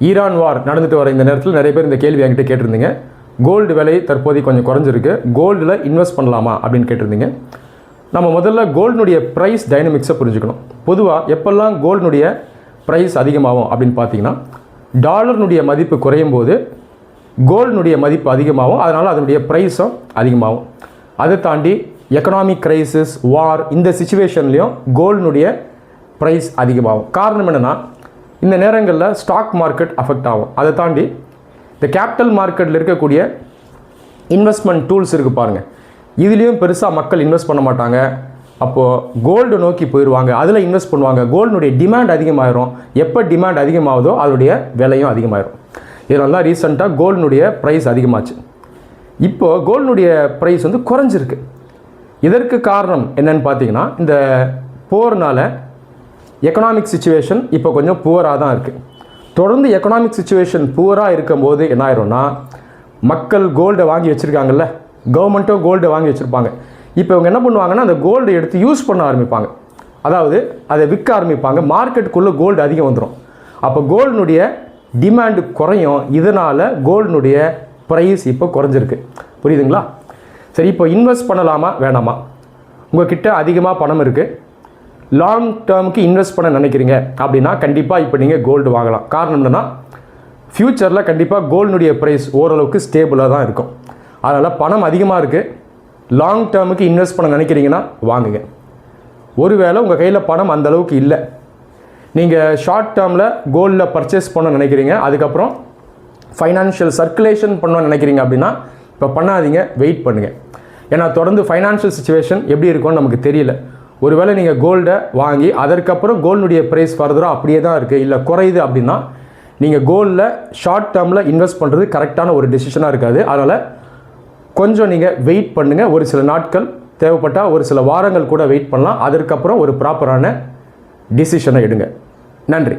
Iran வார் நடந்துட்டு வர இந்த நேரத்தில் நிறைய பேர் இந்த கேள்வி என்கிட்ட கேட்டிருந்தீங்க. கோல்டு விலை தற்போதைக்கு கொஞ்சம் குறைஞ்சிருக்கு, கோல்டில் இன்வெஸ்ட் பண்ணலாமா அப்படின்னு கேட்டிருந்தீங்க. நம்ம முதல்ல கோல்டுனுடைய ப்ரைஸ் டைனமிக்ஸை புரிஞ்சுக்கணும். பொதுவாக எப்பெல்லாம் கோல்டுனுடைய ப்ரைஸ் அதிகமாகும் அப்படின்னு பார்த்தீங்கன்னா, டாலர்னுடைய மதிப்பு குறையும் போது கோல்டுனுடைய மதிப்பு அதிகமாகும், அதனால் அதனுடைய ப்ரைஸும் அதிகமாகும். அதை தாண்டி எக்கனாமிக் கிரைசிஸ், வார், இந்த சிச்சுவேஷன்லேயும் கோல்டுனுடைய ப்ரைஸ் அதிகமாகும். காரணம் என்னென்னா, இந்த நேரங்களில் ஸ்டாக் மார்க்கெட் அஃபெக்ட் ஆகும். அதை தாண்டி இந்த கேபிட்டல் மார்க்கெட்டில் இருக்கக்கூடிய இன்வெஸ்ட்மெண்ட் டூல்ஸ் இருக்குது பாருங்கள், இதுலேயும் பெருசாக மக்கள் இன்வெஸ்ட் பண்ண மாட்டாங்க. அப்போது கோல்டு நோக்கி போயிடுவாங்க, அதில் இன்வெஸ்ட் பண்ணுவாங்க. கோல்டுனுடைய டிமாண்ட் அதிகமாகிடும். எப்போ டிமாண்ட் அதிகமாகுதோ அதனுடைய விலையும் அதிகமாகிடும். இதனால தான் ரீசெண்டாக கோல்டுனுடைய ப்ரைஸ் அதிகமாச்சு. இப்போது கோல்டுனுடைய ப்ரைஸ் வந்து குறைஞ்சிருக்கு. இதற்கு காரணம் என்னன்னு பார்த்தீங்கன்னா, இந்த போர்னால் எக்கனாமிக் சிச்சுவேஷன் இப்போ கொஞ்சம் புவராக தான் இருக்குது. தொடர்ந்து எக்கனாமிக் சிச்சுவேஷன் புவராக இருக்கும்போது என்ன ஆயிரும்னா, மக்கள் கோல்டை வாங்கி வச்சுருக்காங்கல்ல, கவர்மெண்ட்டும் கோல்டை வாங்கி வச்சுருப்பாங்க. இப்போ இவங்க என்ன பண்ணுவாங்கன்னா, அந்த கோல்டை எடுத்து யூஸ் பண்ண ஆரம்பிப்பாங்க. அதாவது அதை விற்க ஆரம்பிப்பாங்க. மார்க்கெட்டுக்குள்ளே கோல்டு அதிகம் வந்துடும். அப்போ கோல்டுனுடைய டிமாண்டு குறையும். இதனால் கோல்டுனுடைய ப்ரைஸ் இப்போ குறைஞ்சிருக்கு. புரியுதுங்களா? சரி, இப்போ இன்வெஸ்ட் பண்ணலாமா வேணாமா? உங்கள்கிட்ட அதிகமாக பணம் இருக்குது, லாங் டேர்முக்கு இன்வெஸ்ட் பண்ண நினைக்கிறீங்க அப்படின்னா கண்டிப்பாக இப்போ நீங்கள் கோல்டு வாங்கலாம். காரணம் என்னென்னா, ஃப்யூச்சரில் கண்டிப்பாக கோல்டுனுடைய ப்ரைஸ் ஓரளவுக்கு ஸ்டேபிளாக தான் இருக்கும். அதனால் பணம் அதிகமாக இருக்குது, லாங் டேர்முக்கு இன்வெஸ்ட் பண்ண நினைக்கிறீங்கன்னா வாங்குங்க. ஒருவேளை உங்கள் கையில் பணம் அந்தளவுக்கு இல்லை, நீங்கள் ஷார்ட் டேர்மில் கோல்டில் பர்ச்சேஸ் பண்ண நினைக்கிறீங்க, அதுக்கப்புறம் ஃபைனான்ஷியல் சர்க்குலேஷன் பண்ண நினைக்கிறீங்க அப்படின்னா இப்போ பண்ணாதீங்க, வெயிட் பண்ணுங்கள். ஏன்னா தொடர்ந்து ஃபைனான்ஷியல் சிச்சுவேஷன் எப்படி இருக்கும்னு நமக்கு தெரியல. ஒருவேளை நீங்கள் கோல்டை வாங்கி அதற்கப்புறம் கோல்டுனுடைய ப்ரைஸ் ஃபர்தராக அப்படியே தான் இருக்குது, இல்லை குறையுது அப்படின்னா நீங்கள் கோல்டில் ஷார்ட் டேர்மில் இன்வெஸ்ட் பண்ணுறது கரெக்டான ஒரு டெசிஷனாக இருக்காது. அதனால் கொஞ்சம் நீங்கள் வெயிட் பண்ணுங்கள். ஒரு சில நாட்கள் தேவைப்பட்டால் ஒரு சில வாரங்கள் கூட வெயிட் பண்ணலாம். அதற்கப்புறம் ஒரு ப்ராப்பரான டிசிஷனை எடுங்க. நன்றி.